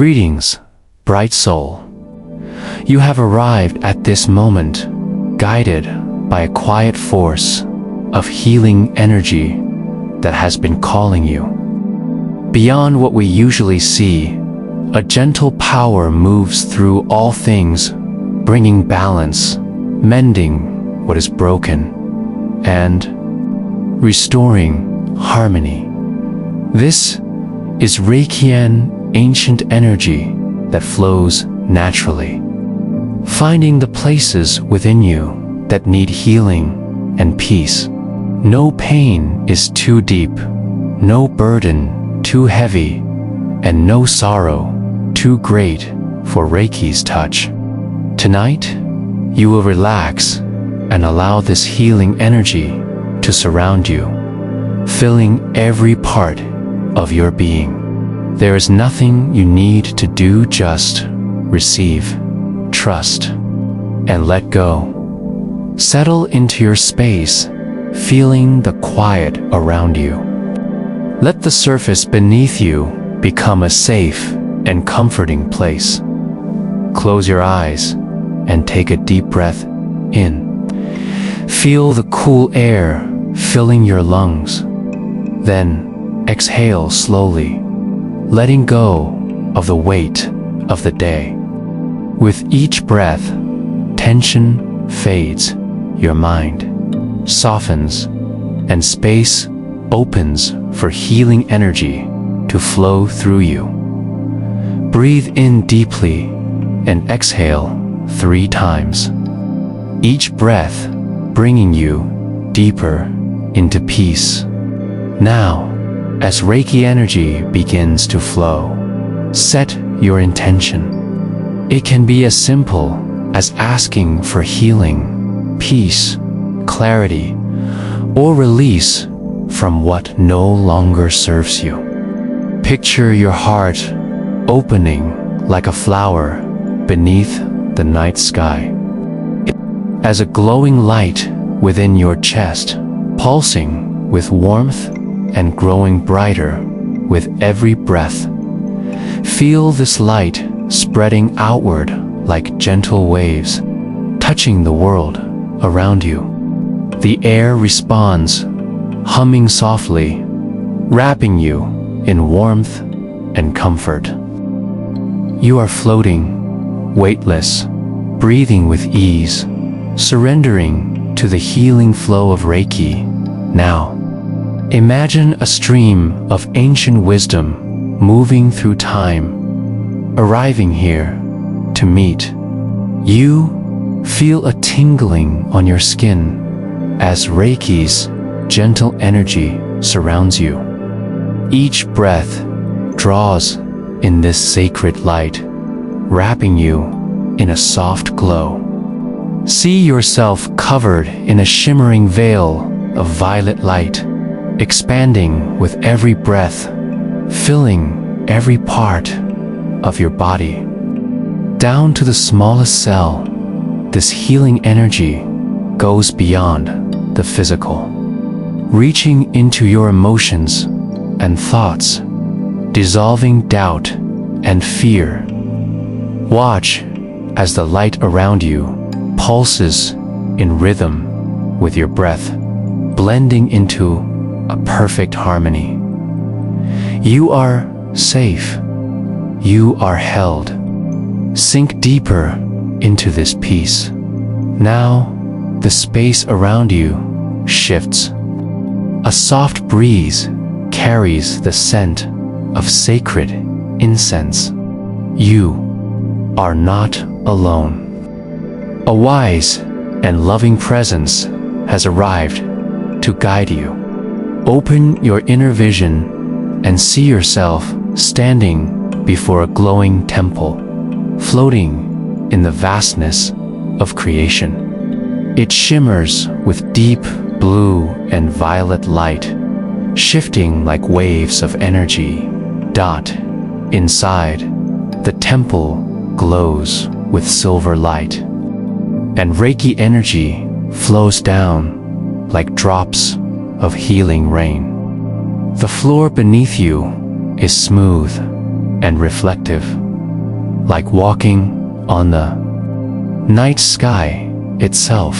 Greetings, bright soul. You have arrived at this moment, guided by a quiet force of healing energy that has been calling you. Beyond what we usually see, a gentle power moves through all things, bringing balance, mending what is broken, and restoring harmony. This is Reiki, ancient energy that flows naturally, finding the places within you that need healing and peace. No pain is too deep, no burden too heavy, and no sorrow too great for Reiki's touch. Tonight, you will relax and allow this healing energy to surround you, filling every part of your being. There is nothing you need to do, just receive, trust, and let go. Settle into your space, feeling the quiet around you. Let the surface beneath you become a safe and comforting place. Close your eyes and take a deep breath in. Feel the cool air filling your lungs. Then exhale slowly, letting go of the weight of the day. With each breath, tension fades, your mind softens, and space opens for healing energy to flow through you. Breathe in deeply and exhale 3 times, each breath bringing you deeper into peace. Now, as Reiki energy begins to flow, set your intention. It can be as simple as asking for healing, peace, clarity, or release from what no longer serves you. Picture your heart opening like a flower beneath the night sky. As a glowing light within your chest, pulsing with warmth and growing brighter with every breath. Feel this light spreading outward like gentle waves, touching the world around you. The air responds, humming softly, wrapping you in warmth and comfort. You are floating, weightless, breathing with ease, surrendering to the healing flow of Reiki. Now, imagine a stream of ancient wisdom moving through time, arriving here to meet. You feel a tingling on your skin as Reiki's gentle energy surrounds you. Each breath draws in this sacred light, wrapping you in a soft glow. See yourself covered in a shimmering veil of violet light, expanding with every breath, filling every part of your body. Down to the smallest cell, this healing energy goes beyond the physical, reaching into your emotions and thoughts, dissolving doubt and fear. Watch as the light around you pulses in rhythm with your breath, blending into a perfect harmony. You are safe. You are held. Sink deeper into this peace. Now, the space around you shifts. A soft breeze carries the scent of sacred incense. You are not alone. A wise and loving presence has arrived to guide you. Open your inner vision and see yourself standing before a glowing temple, floating in the vastness of creation. It shimmers with deep blue and violet light, shifting like waves of energy. Inside, the temple glows with silver light, and Reiki energy flows down like drops of healing rain. The floor beneath you is smooth and reflective, like walking on the night sky itself.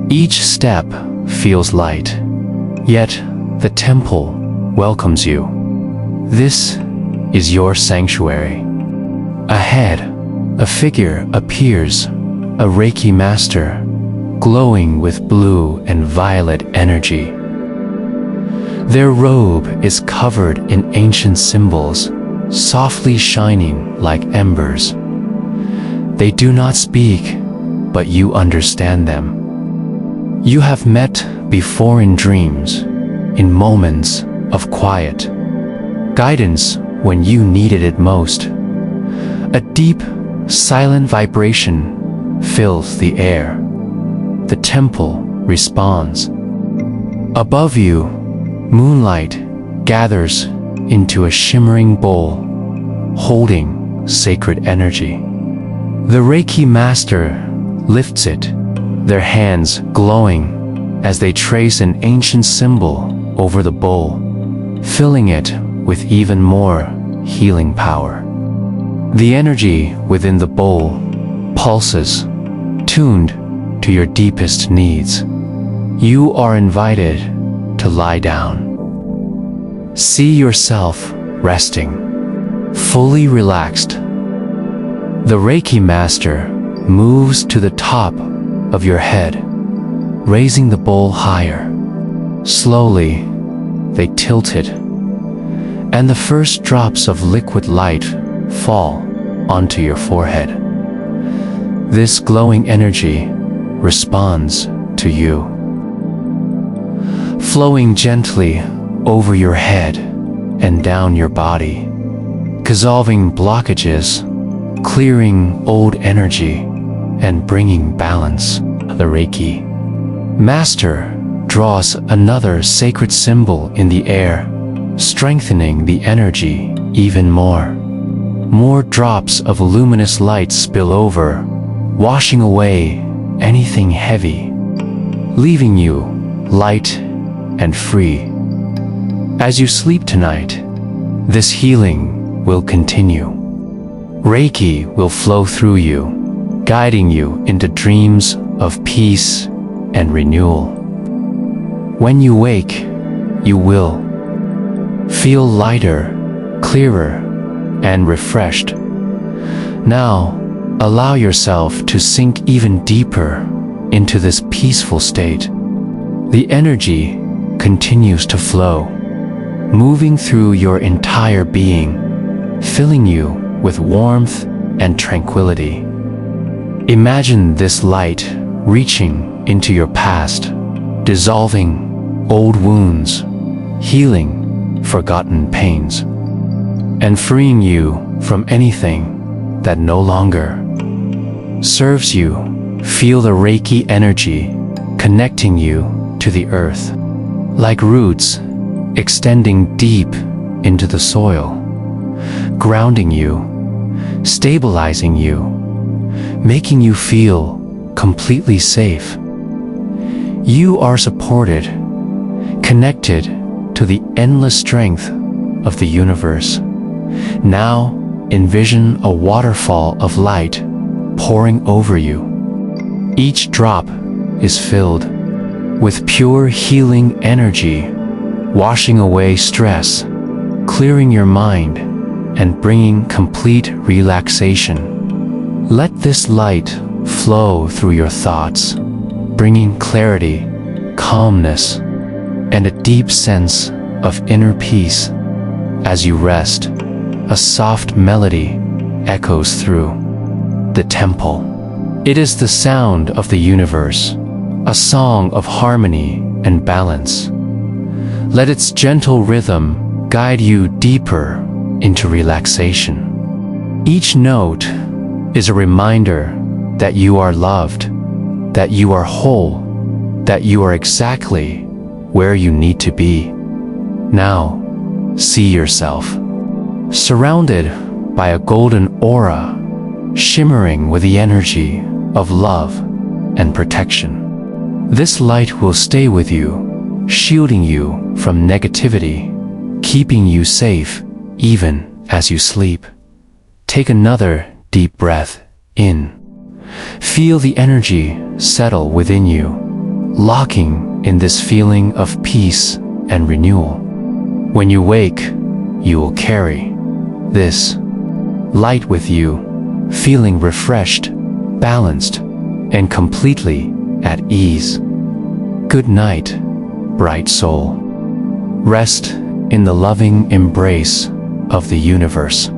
Each step feels light, yet the temple welcomes you. This is your sanctuary. Ahead, a figure appears, a Reiki master, glowing with blue and violet energy. Their robe is covered in ancient symbols, softly shining like embers. They do not speak, but you understand them. You have met before in dreams, in moments of quiet. Guidance when you needed it most. A deep, silent vibration fills the air. The temple responds. Above you, moonlight gathers into a shimmering bowl, holding sacred energy. The Reiki master lifts it, their hands glowing as they trace an ancient symbol over the bowl, filling it with even more healing power. The energy within the bowl pulses, tuned to your deepest needs. You are invited to lie down. See yourself resting, fully relaxed. The Reiki master moves to the top of your head, raising the bowl higher. Slowly, they tilt it, and the first drops of liquid light fall onto your forehead. This glowing energy responds to you, flowing gently over your head and down your body, dissolving blockages, clearing old energy, and bringing balance. The Reiki master draws another sacred symbol in the air, strengthening the energy even more. More drops of luminous light spill over, washing away anything heavy, leaving you light and free. As you sleep tonight, this healing will continue. Reiki will flow through you, guiding you into dreams of peace and renewal. When you wake, you will feel lighter, clearer, and refreshed. Now, allow yourself to sink even deeper into this peaceful state. The energy continues to flow, moving through your entire being, filling you with warmth and tranquility. Imagine this light reaching into your past, dissolving old wounds, healing forgotten pains, and freeing you from anything that no longer serves you. Feel the Reiki energy connecting you to the earth, like roots extending deep into the soil, grounding you, stabilizing you, making you feel completely safe. You are supported, connected to the endless strength of the universe. Now envision a waterfall of light pouring over you. Each drop is filled with pure healing energy, washing away stress, clearing your mind, and bringing complete relaxation. Let this light flow through your thoughts, bringing clarity, calmness, and a deep sense of inner peace. As you rest, a soft melody echoes through the temple. It is the sound of the universe, a song of harmony and balance. Let its gentle rhythm guide you deeper into relaxation. Each note is a reminder that you are loved, that you are whole, that you are exactly where you need to be. Now, see yourself surrounded by a golden aura, shimmering with the energy of love and protection. This light will stay with you, shielding you from negativity, keeping you safe even as you sleep. take another deep breath in. Feel the energy settle within you, locking in this feeling of peace and renewal. When you wake, you will carry this light with you, feeling refreshed, balanced, and completely at ease. Good night, bright soul. Rest in the loving embrace of the universe.